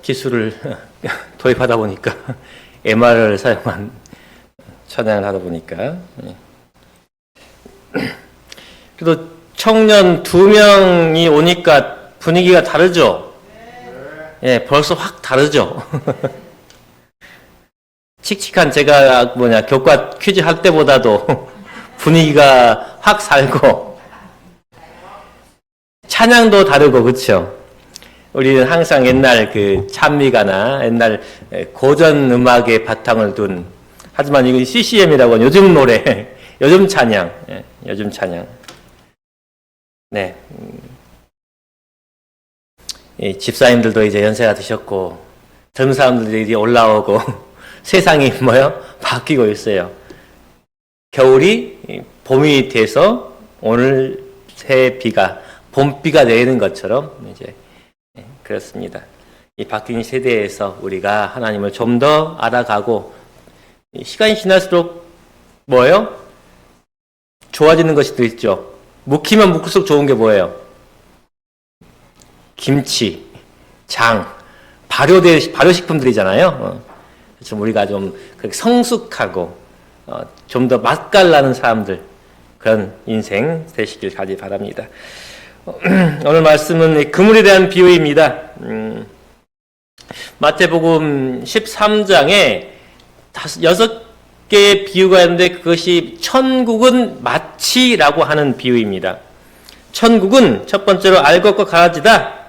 기술을 도입하다 보니까 MR을 사용한 찬양을 하다 보니까 그래도 청년 2명이 오니까 분위기가 다르죠? 예, 벌써 확 다르죠? 칙칙한 제가 교과 퀴즈 할 때보다도 분위기가 확 살고 찬양도 다르고 그렇죠? 우리는 항상 옛날 그 찬미가나 옛날 고전 음악의 바탕을 둔 하지만 이거 CCM이라고 하는 요즘 노래, 요즘 찬양, 요즘 찬양. 네. 이 집사님들도 이제 연세가 드셨고 젊은 사람들이 이제 올라오고 세상이 바뀌고 있어요. 겨울이 봄이 돼서 오늘 새 비가 봄비가 내리는 것처럼 이제 그렇습니다. 이 바뀐 세대에서 우리가 하나님을 좀 더 알아가고 시간이 지날수록 좋아지는 것이 또 있죠. 묵히면 묵을수록 좋은 게 뭐예요? 김치, 장, 발효식품들이잖아요. 그래서 우리가 좀 성숙하고 좀 더 맛깔나는 사람들 그런 인생 되시길 가지 바랍니다. 오늘 말씀은 그물에 대한 비유입니다. 마태복음 13장에 6개의 비유가 있는데 그것이 천국은 마치라고 하는 비유입니다. 천국은 첫 번째로 알 것과 가라지다.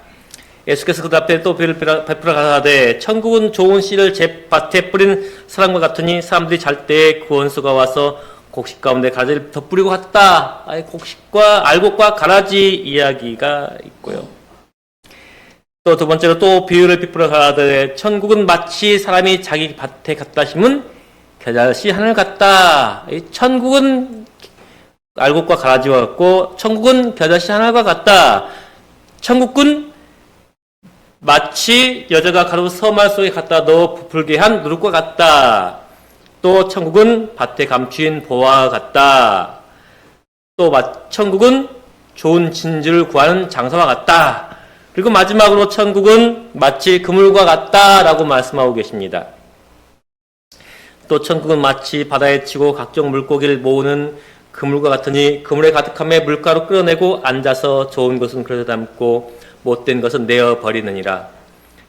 예수께서 그 앞에 또 비유를 베풀어 가라사대 천국은 좋은 씨를 제 밭에 뿌린 사람과 같으니 사람들이 잘 때에 그 원수가 와서 곡식 가운데 가라지를 덧뿌리고 갔다. 곡식과 알곡과 가라지 이야기가 있고요. 또 두 번째로 또 비유를 베풀어 가라사대 천국은 마치 사람이 자기 밭에 갖다 심은 겨자씨 하늘 같다. 천국은 알곡과 가라지와 같고 천국은 겨자씨 하늘과 같다. 천국은 마치 여자가 가루 서말 속에 갖다 넣어 부풀게 한 누룩과 같다. 또 천국은 밭에 감추인 보화와 같다. 또 천국은 좋은 진주를 구하는 장사와 같다. 그리고 마지막으로 천국은 마치 그물과 같다라고 말씀하고 계십니다. 또 천국은 마치 바다에 치고 각종 물고기를 모으는 그물과 같으니 그물에 가득함에 물가로 끌어내고 앉아서 좋은 것은 그릇에 담고 못된 것은 내어 버리느니라.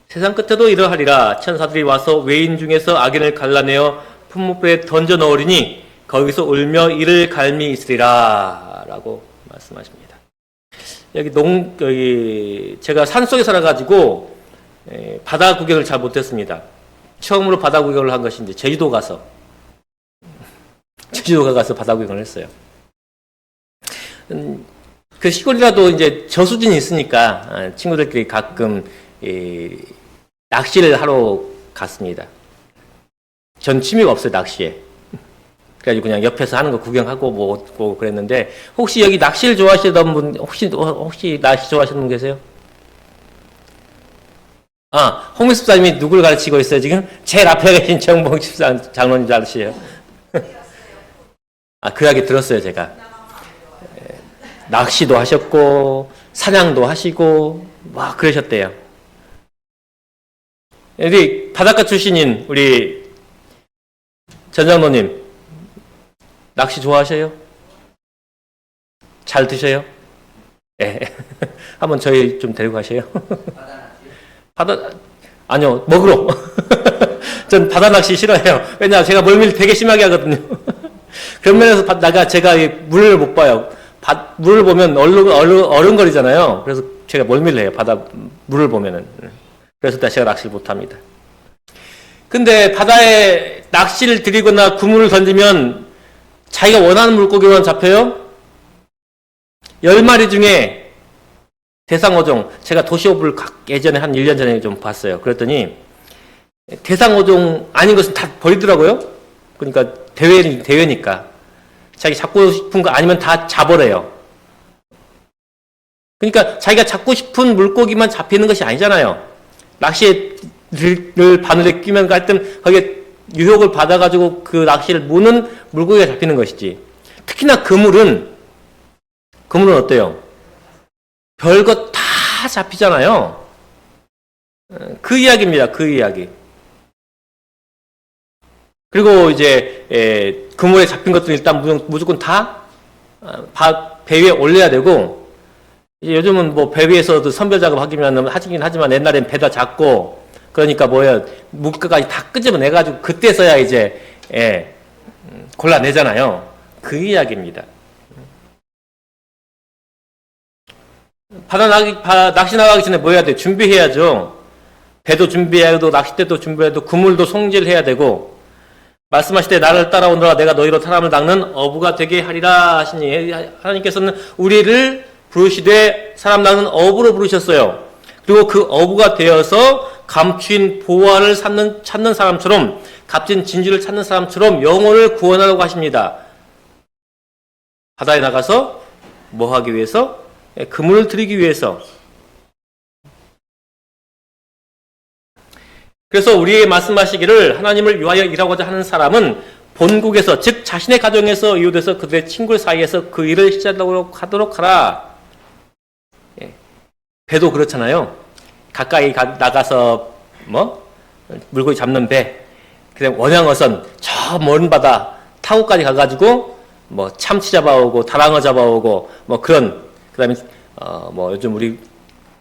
세상 끝에도 이러하리라. 천사들이 와서 외인 중에서 악인을 갈라내어 품목불에 던져 넣으리니 거기서 울며 이를 갈미 있으리라 라고 말씀하십니다. 여기 제가 산속에 살아가지고 바다 구경을 잘 못했습니다. 처음으로 바다 구경을 한 것이 이제 제주도 가서 바다 구경을 했어요. 그 시골이라도 이제 저수진이 있으니까 친구들끼리 가끔 낚시를 하러 갔습니다. 전 취미가 없어요, 낚시에. 그래가지고 그냥 옆에서 하는 거 구경하고 뭐 그랬는데 혹시 여기 낚시를 좋아하시던 분 혹시 낚시 좋아하시는 분 계세요? 홍미 집사님이 누굴 가르치고 있어요, 지금? 제일 앞에 계신 정봉 집사 장로님 아저씨예요. 그 이야기 들었어요, 제가. 낚시도 하셨고, 사냥도 하시고, 막 그러셨대요. 여기 바닷가 출신인 우리 전 장로님, 낚시 좋아하셔요? 잘 드셔요? 예. 한번 저희 좀 데리고 가셔요. 아니요, 먹으러. 전 바다 낚시 싫어해요. 왜냐, 제가 멀미를 되게 심하게 하거든요. 그런 면에서 제가 물을 못 봐요. 물을 보면 어른거리잖아요. 그래서 제가 멀미를 해요. 물을 보면은. 그래서 제가 낚시를 못 합니다. 근데 바다에 낚시를 들이거나 그물을 던지면 자기가 원하는 물고기만 잡혀요? 10마리 중에 대상어종, 제가 도시오브를 예전에 한 1년 전에 좀 봤어요. 그랬더니 대상어종 아닌 것은 다 버리더라고요. 그러니까 대회니까. 자기 잡고 싶은 거 아니면 다 잡으래요. 그러니까 자기가 잡고 싶은 물고기만 잡히는 것이 아니잖아요. 낚시를 바늘에 끼면 하여튼 거기에 유혹을 받아가지고 그 낚시를 무는 물고기가 잡히는 것이지. 특히나 그물은 어때요? 별거 다 잡히잖아요. 그 이야기입니다. 그 이야기. 그리고 이제 그물에 잡힌 것들은 일단 무조건 다 배 위에 올려야 되고, 요즘은 뭐 배 위에서도 선별 작업 하긴 하지만 옛날엔 배다 잡고, 그러니까 뭐야, 물가까지 다 끄집어내가지고 그때서야 이제 골라내잖아요. 그 이야기입니다. 낚시 나가기 전에 뭐 해야 돼? 준비해야죠. 배도 준비해야 되고, 낚싯대도 준비해야 되고, 그물도 송질해야 되고, 말씀하실 때 나를 따라오너라 내가 너희로 사람을 낚는 어부가 되게 하리라 하시니, 하나님께서는 우리를 부르시되 사람 낚는 어부로 부르셨어요. 그리고 그 어부가 되어서 감추인 보화를 찾는 사람처럼, 값진 진주를 찾는 사람처럼 영혼을 구원하려고 하십니다. 바다에 나가서 뭐 하기 위해서? 그물을 들이기 위해서. 그래서 우리에게 말씀하시기를 하나님을 위하여 일하고자 하는 사람은 본국에서, 즉 자신의 가정에서 이웃에서 그들의 친구 사이에서 그 일을 시작하도록 하라. 배도 그렇잖아요. 가까이 나가서 물고기 잡는 배, 그다음 원양어선 저 먼 바다 타고까지 가가지고 참치 잡아오고 다랑어 잡아오고 그다음에 요즘 우리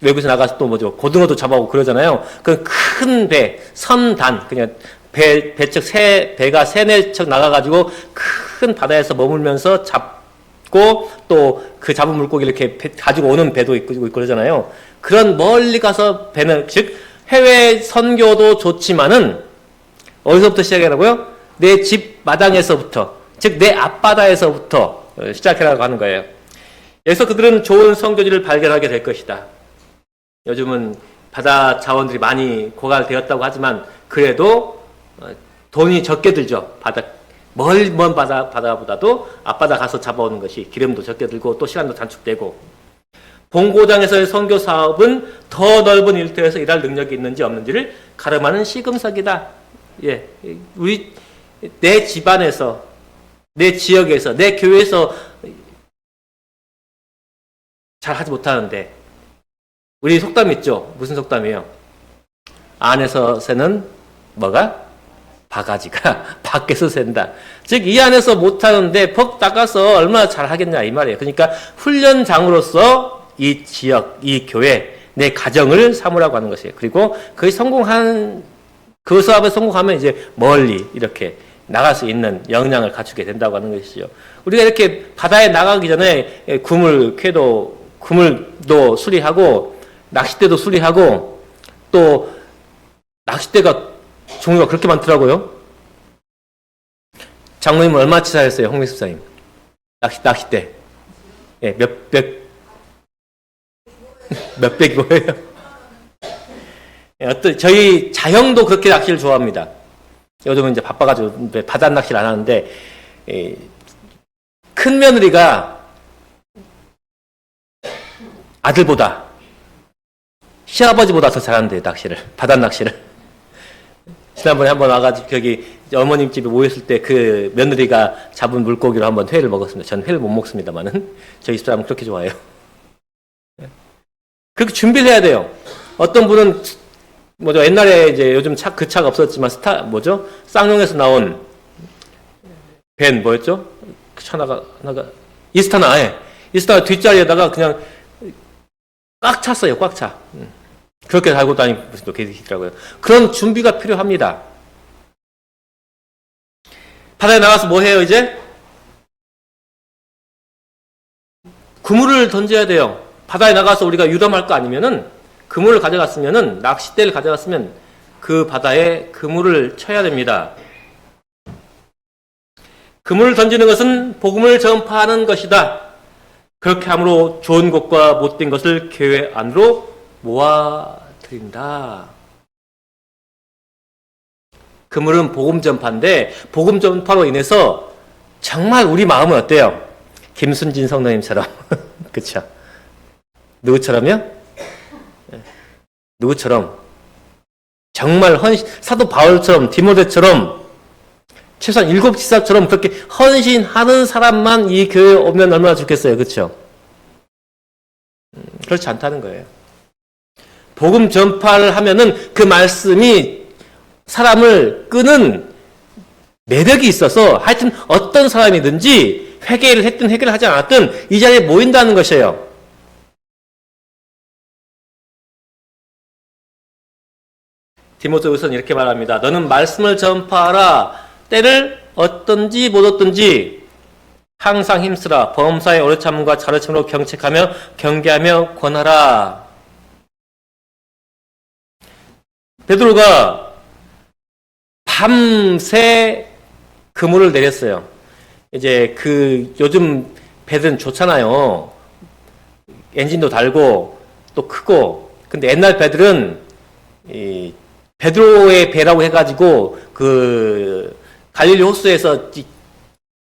외국에서 나가서 또 고등어도 잡아오고 그러잖아요. 그 큰 배, 선단, 그냥 배척 배가 세네 척 나가가지고 큰 바다에서 머물면서 잡고 또 그 잡은 물고기 이렇게 가지고 오는 배도 있고 그러잖아요. 그런 멀리 가서 배는, 즉 해외 선교도 좋지만은 어디서부터 시작하라고요? 내 집 마당에서부터, 즉 내 앞바다에서부터 시작해라고 하는 거예요. 그래서 그들은 좋은 선교지를 발견하게 될 것이다. 요즘은 바다 자원들이 많이 고갈되었다고 하지만 그래도 돈이 적게 들죠. 먼 바다보다도 앞바다 가서 잡아오는 것이 기름도 적게 들고 또 시간도 단축되고, 본고장에서의 선교 사업은 더 넓은 일터에서 일할 능력이 있는지 없는지를 가름하는 시금석이다. 내 집안에서, 내 지역에서, 내 교회에서 잘 하지 못하는데, 우리 속담 있죠? 무슨 속담이에요? 안에서 새는 뭐가? 바가지가 밖에서 샌다. 즉 이 안에서 못하는데 퍽 나가서 얼마나 잘하겠냐 이 말이에요. 그러니까 훈련장으로서 이 지역, 이 교회, 내 가정을 삼으라고 하는 것이에요. 그리고 그 사업에 성공하면 이제 멀리 이렇게 나갈 수 있는 역량을 갖추게 된다고 하는 것이죠. 우리가 이렇게 바다에 나가기 전에 그물도 수리하고 낚싯대도 수리하고, 또 낚싯대가 종류가 그렇게 많더라고요. 장로님은 얼마 치사했어요, 홍미 집사님? 낚싯대. 몇백이 뭐예요? 저희 자형도 그렇게 낚시를 좋아합니다. 요즘은 이제 바빠가지고 바다 낚시를 안 하는데, 큰 며느리가 아들보다, 시아버지보다 더 잘하는데, 바다 낚시를. 지난번에 한번 와가지고 어머님 집에 모였을 때 그 며느리가 잡은 물고기로 한번 회를 먹었습니다. 저는 회를 못 먹습니다만은 저희 집사람은 그렇게 좋아해요. 그렇게 준비를 해야 돼요. 어떤 분은 옛날에 이제 요즘 그 차가 없었지만 쌍용에서 나온 벤 뭐였죠? 그 차 하나가 이스타나 뒷자리에다가 그냥 꽉 찼어요. 꽉 차. 그렇게 달고 다니는 분도 계시더라고요. 그런 준비가 필요합니다. 바다에 나가서 뭐 해요, 이제? 그물을 던져야 돼요. 바다에 나가서 우리가 유람할 거 아니면은, 그물을 가져갔으면은, 낚싯대를 가져갔으면 그 바다에 그물을 쳐야 됩니다. 그물을 던지는 것은 복음을 전파하는 것이다. 그렇게 함으로 좋은 것과 못된 것을 교회 안으로 모아드린다. 그물은 복음 전파인데, 복음 전파로 인해서 정말 우리 마음은 어때요? 김순진 성도님처럼. 그쵸? 누구처럼요? 누구처럼? 정말 사도 바울처럼, 디모데처럼, 최소한 7 지사처럼 그렇게 헌신하는 사람만 이 교회에 오면 얼마나 좋겠어요. 그쵸? 그렇지 않다는 거예요. 복음 전파를 하면은 그 말씀이 사람을 끄는 매력이 있어서 하여튼 어떤 사람이든지 회개를 했든 회개를 하지 않았든 이 자리에 모인다는 것이에요. 디모데후서는 이렇게 말합니다. 너는 말씀을 전파하라. 때를 얻든지 못 얻든지 항상 힘쓰라. 범사의 오래 참음과 자를 참으로 경책하며 경계하며 권하라. 베드로가 밤새 그물을 내렸어요. 이제 요즘 배들은 좋잖아요. 엔진도 달고 또 크고. 근데 옛날 배들은 베드로의 배라고 해가지고 갈릴리 호수에서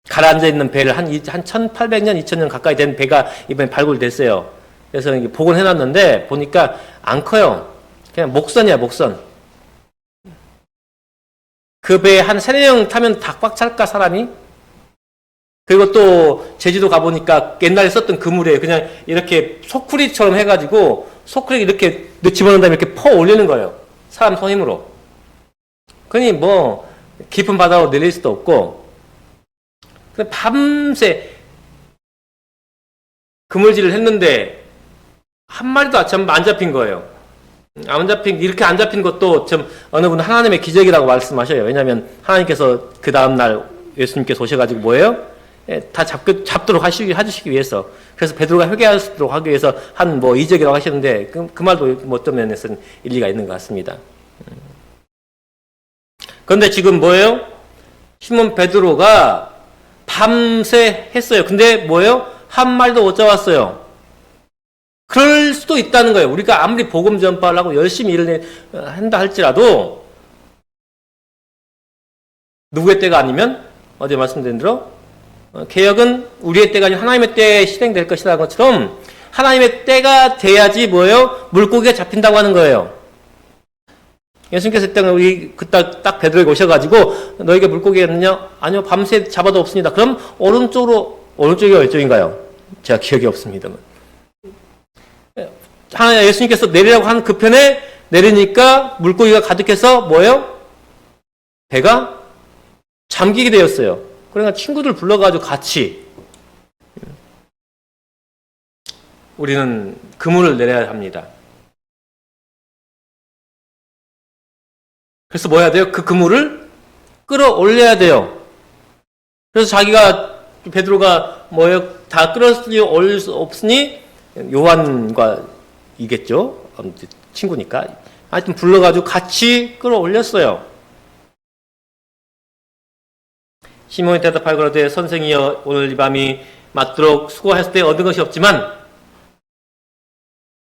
가라앉아 있는 배를 한 1800년, 2000년 가까이 된 배가 이번에 발굴됐어요. 그래서 복원해놨는데 보니까 안 커요. 그냥 목선이야, 목선. 그 배에 한 3-4명 타면 다 꽉 찰까, 사람이? 그리고 또 제주도 가보니까 옛날에 썼던 그물이에요. 그냥 이렇게 소쿠리처럼 해가지고 소쿠리 이렇게 집어넣은 다음에 이렇게 퍼 올리는 거예요. 사람 손 힘으로. 그러니 뭐 깊은 바다로 내릴 수도 없고 밤새 그물질을 했는데 한 마리도 안 잡힌 거예요. 이렇게 안 잡힌 것도 좀 어느 분은 하나님의 기적이라고 말씀하셔요. 왜냐하면 하나님께서 그 다음날 예수님께서 오셔가지고 뭐예요? 다 잡도록 해주시기 위해서. 그래서 베드로가 회개하도록 하기 위해서 한 이적이라고 하시는데 그 말도 어떤 면에서는 일리가 있는 것 같습니다. 그런데 지금 뭐예요? 시몬 베드로가 밤새 했어요. 근데 뭐예요? 한 마리도 못 잡았어요. 그럴 수도 있다는 거예요. 우리가 아무리 복음 전파를 하고 열심히 일을 한다 할지라도 누구의 때가 아니면 어제 말씀드린 대로 개혁은 우리의 때가 아니라 하나님의 때에 실행될 것이라는 것처럼 하나님의 때가 돼야지 뭐예요? 물고기가 잡힌다고 하는 거예요. 예수님께서 그때 딱 베드로에게 오셔가지고 너에게 물고기가 있느냐? 아니요, 밤새 잡아도 없습니다. 그럼 오른쪽이 왼쪽인가요? 제가 기억이 없습니다만. 예수님께서 내리라고 하는 그 편에 내리니까 물고기가 가득해서 뭐예요? 배가 잠기게 되었어요. 그러니까 친구들 불러가지고 같이 우리는 그물을 내려야 합니다. 그래서 뭐 해야 돼요? 그 그물을 끌어올려야 돼요. 그래서 베드로가 뭐예요? 다 끌어올릴 수 없으니 요한과 이겠죠? 친구니까. 하여튼 불러가지고 같이 끌어올렸어요. 시몬이 대답하여 그러되 선생이여 오늘 이 밤이 맞도록 수고하셨을 때 얻은 것이 없지만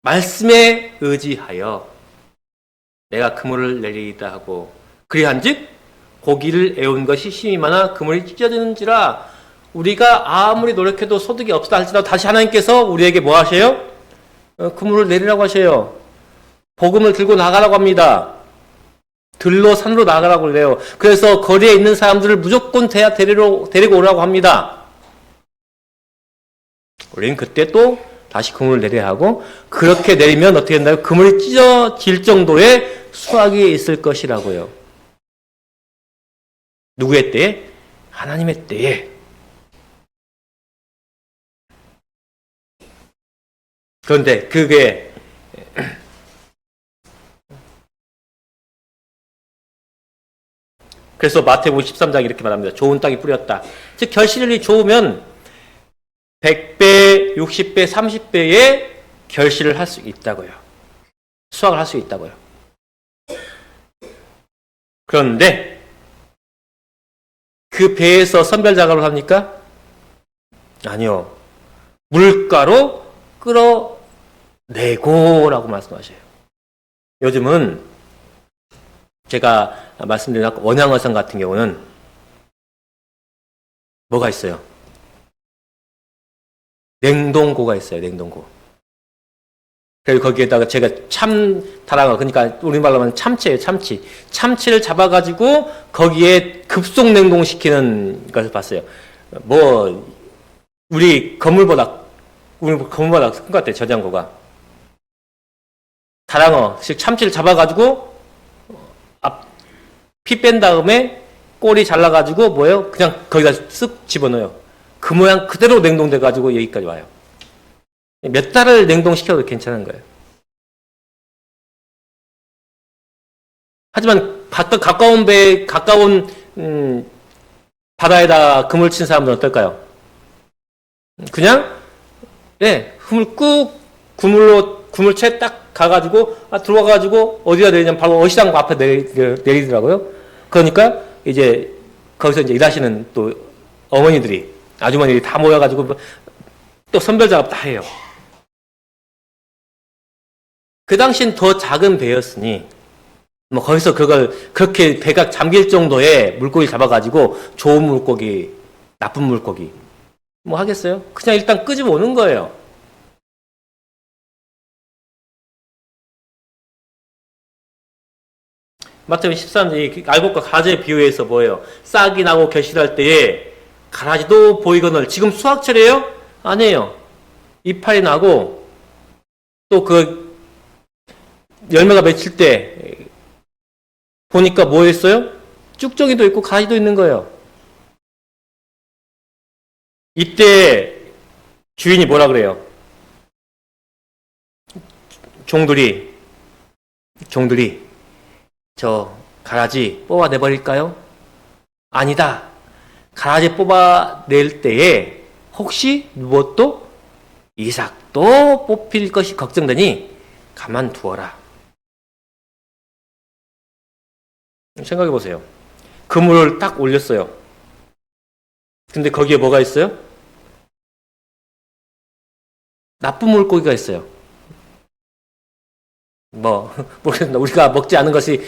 말씀에 의지하여 내가 그물을 내리이다 하고 그리한즉 고기를 애운 것이 힘이 많아 그물이 찢어지는지라. 우리가 아무리 노력해도 소득이 없다 할지라도 다시 하나님께서 우리에게 뭐 하셔요? 그물을 내리라고 하셔요. 복음을 들고 나가라고 합니다. 들로 산으로 나가라고 그래요. 그래서 거리에 있는 사람들을 무조건 데리고 오라고 합니다. 우리는 그때 또 다시 그물을 내려야 하고 그렇게 내리면 어떻게 된다고요? 그물이 찢어질 정도의 수확이 있을 것이라고요. 누구의 때에? 하나님의 때에. 그런데 그게 그래서 마태복음 13장 이렇게 말합니다. 좋은 땅이 뿌렸다. 즉 결실이 좋으면 100배, 60배, 30배의 결실을 할 수 있다고요. 수확을 할 수 있다고요. 그런데 그 배에서 선별 작업을 합니까? 아니요. 물가로 끌어내고라고 말씀하셔요. 요즘은 제가 말씀드린 원양어선 같은 경우는 뭐가 있어요? 냉동고가 있어요. 냉동고. 그리고 거기에다가 제가 다랑어, 그러니까 우리말로 하면 참치예요. 참치를 잡아가지고 거기에 급속 냉동시키는 것을 봤어요. 우리 건물보다 큰 것 같아요. 저장고가. 다랑어, 즉 참치를 잡아가지고 피 뺀 다음에 꼬리 잘라가지고 뭐예요? 그냥 거기다 쓱 집어넣어요. 그 모양 그대로 냉동돼가지고 여기까지 와요. 몇 달을 냉동시켜도 괜찮은 거예요. 하지만 가까운 바다에다 그물 친 사람들은 어떨까요? 그냥 그물채 딱 가가지고 들어와가지고 어디다 내리냐면 바로 어시장 앞에 내리더라고요. 그러니까 이제 거기서 이제 일하시는 또 어머니들이 아주머니들이 다 모여가지고 또 선별 작업 다 해요. 그 당시엔 더 작은 배였으니 뭐 거기서 그걸 그렇게 배가 잠길 정도의 물고기 잡아가지고 좋은 물고기, 나쁜 물고기 뭐 하겠어요? 그냥 일단 끄집어 오는 거예요. 마태복음 13장 알곡과 가지의 비유에서 뭐예요? 싹이 나고 결실할 때에 가라지도 보이거늘. 지금 수확철이에요? 아니에요. 이파리 나고 또 그 열매가 맺힐 때 보니까 뭐 있어요? 쭉정이도 있고 가지도 있는 거예요. 이때 주인이 뭐라 그래요? 종들이 저 가라지 뽑아내버릴까요? 아니다. 가라지 뽑아낼 때에 혹시 무엇도 이삭도 뽑힐 것이 걱정되니 가만두어라. 생각해 보세요. 그물을 딱 올렸어요. 근데 거기에 뭐가 있어요? 나쁜 물고기가 있어요. 모르겠습니다. 우리가 먹지 않은 것이,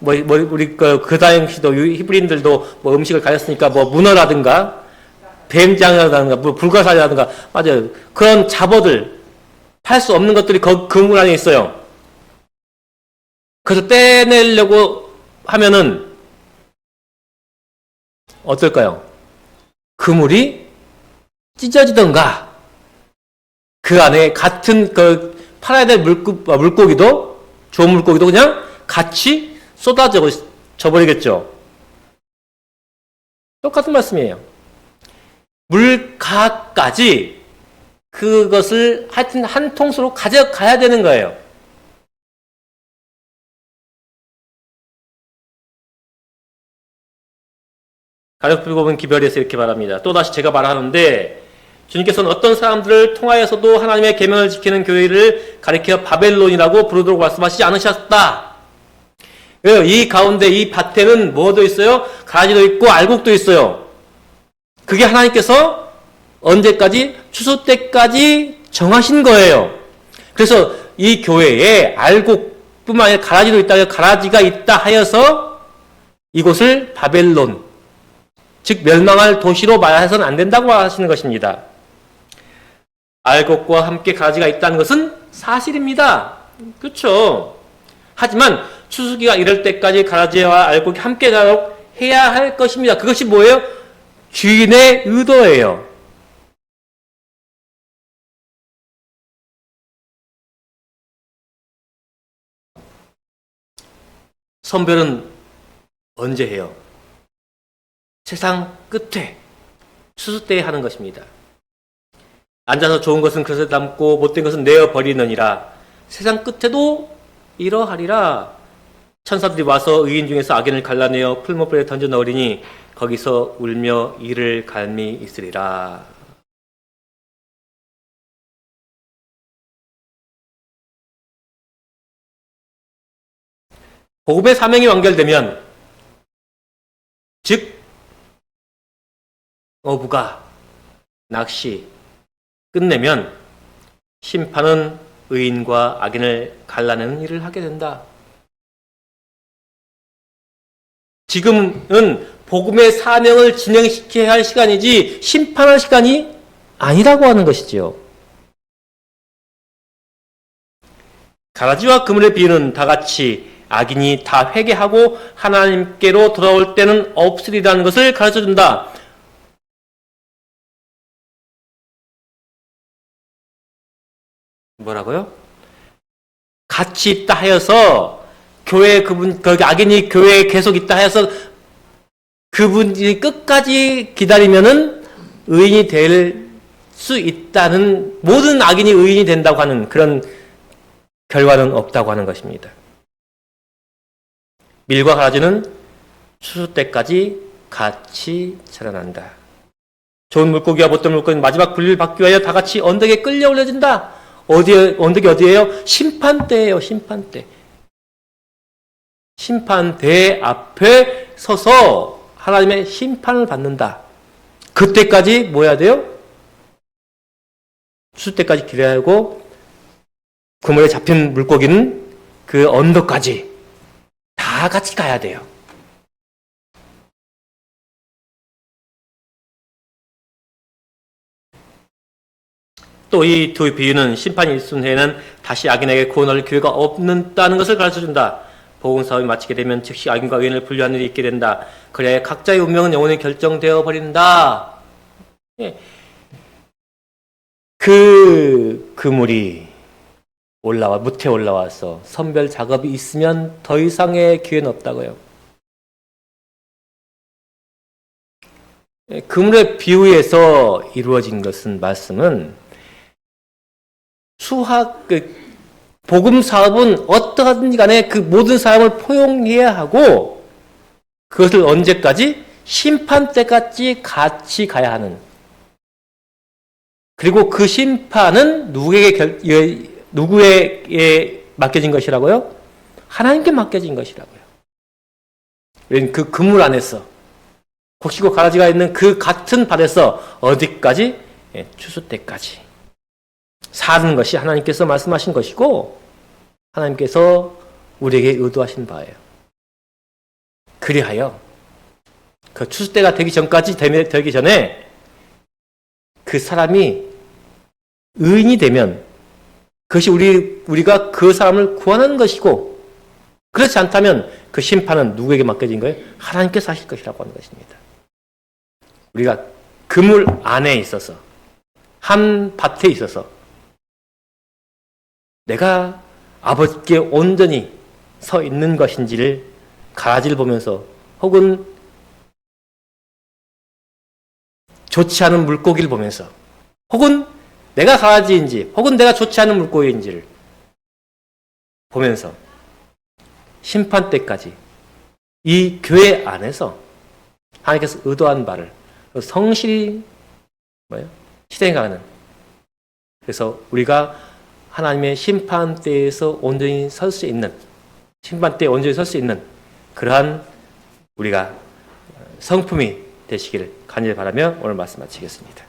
우리 그 당시도 히브리인들도 뭐 음식을 가졌으니까 문어라든가, 뱀장이라든가, 불가사리라든가, 맞아요. 그런 잡어들, 팔 수 없는 것들이 그물 안에 있어요. 그래서 떼내려고 하면은, 어떨까요? 그물이 찢어지던가, 그 안에 같은 팔아야 될 물고기도, 좋은 물고기도 그냥 같이 쏟아져 버리겠죠. 똑같은 말씀이에요. 물가까지 그것을 하여튼 한 통수로 가져가야 되는 거예요. 가족불법은 기별에서 이렇게 말합니다. 또다시 제가 말하는데 주님께서는 어떤 사람들을 통하여서도 하나님의 계명을 지키는 교회를 가리켜 바벨론이라고 부르도록 말씀하시지 않으셨다. 왜요? 이 가운데 이 밭에는 뭐도 있어요? 가지도 있고 알곡도 있어요. 그게 하나님께서 언제까지? 추수 때까지 정하신 거예요. 그래서 이 교회에 알곡뿐만 아니라 가라지가 있다 하여서 이곳을 바벨론, 즉 멸망할 도시로 말해서는 안 된다고 하시는 것입니다. 알곡과 함께 가지가 있다는 것은 사실입니다. 그렇죠. 하지만 추수기가 이럴 때까지 가지와 알곡이 함께 자라도록 해야 할 것입니다. 그것이 뭐예요? 주인의 의도예요. 선별은 언제 해요? 세상 끝에 추수 때에 하는 것입니다. 앉아서 좋은 것은 그릇에 담고 못된 것은 내어버리느니라. 세상 끝에도 이러하리라. 천사들이 와서 의인 중에서 악인을 갈라내어 풀무불에 던져 넣으리니 거기서 울며 이를 갈미 있으리라. 복음의 사명이 완결되면, 즉 어부가 낚시 끝내면 심판은 의인과 악인을 갈라내는 일을 하게 된다. 지금은 복음의 사명을 진행시켜야 할 시간이지 심판할 시간이 아니라고 하는 것이지요. 가라지와 그물의 비유는 다같이 악인이 다 회개하고 하나님께로 돌아올 때는 없으리라는 것을 가르쳐준다. 뭐라고요? 같이 있다 하여서 교회 그분 거기 악인이 교회에 계속 있다 하여서 그분이 끝까지 기다리면은 의인이 될 수 있다는, 모든 악인이 의인이 된다고 하는 그런 결과는 없다고 하는 것입니다. 밀과 가라지는 추수 때까지 같이 자라난다. 좋은 물고기와 못된 물고기는 마지막 분리를 받기 위하여 다 같이 언덕에 끌려 올려진다. 언덕이 어디예요? 심판대예요. 심판대. 심판대 앞에 서서 하나님의 심판을 받는다. 그때까지 뭐 해야 돼요? 추수 때까지 기다려야 하고, 그물에 잡힌 물고기는 그 언덕까지 다 같이 가야 돼요. 또 이 두 비유는 심판이 있은 후에는 다시 악인에게 구원할 기회가 없는다는 것을 가르쳐준다. 복음사업이 마치게 되면 즉시 악인과 의인을 분류하는 일이 있게 된다. 그래야 각자의 운명은 영원히 결정되어 버린다. 그 그물이 무태 올라와서 선별 작업이 있으면 더 이상의 기회는 없다고요. 그물의 비유에서 이루어진 것은, 말씀은 복음 사업은 어떠하든지 간에 그 모든 사람을 포용해야 하고, 그것을 언제까지? 심판 때까지 같이 가야 하는. 그리고 그 심판은 누구에게 맡겨진 것이라고요? 하나님께 맡겨진 것이라고요. 그 그물 안에서, 곡식과 가라지가 있는 그 같은 밭에서 어디까지? 추수 때까지 사는 것이 하나님께서 말씀하신 것이고, 하나님께서 우리에게 의도하신 바예요. 그리하여 그 추수 때가 되기 전에 그 사람이 의인이 되면 그것이 우리가 그 사람을 구원하는 것이고, 그렇지 않다면 그 심판은 누구에게 맡겨진 거예요? 하나님께서 하실 것이라고 하는 것입니다. 우리가 그물 안에 있어서, 한 밭에 있어서 내가 아버지께 온전히 서 있는 것인지를, 가라지를 보면서, 혹은 좋지 않은 물고기를 보면서, 혹은 내가 가라지인지, 혹은 내가 좋지 않은 물고기인지를 보면서 심판 때까지 이 교회 안에서 하나님께서 의도한 바를 성실히 실행하는, 그래서 우리가 하나님의 심판대에서 온전히 설 수 있는, 심판대에 온전히 설 수 있는 그러한 우리가 성품이 되시기를 간절히 바라며 오늘 말씀 마치겠습니다.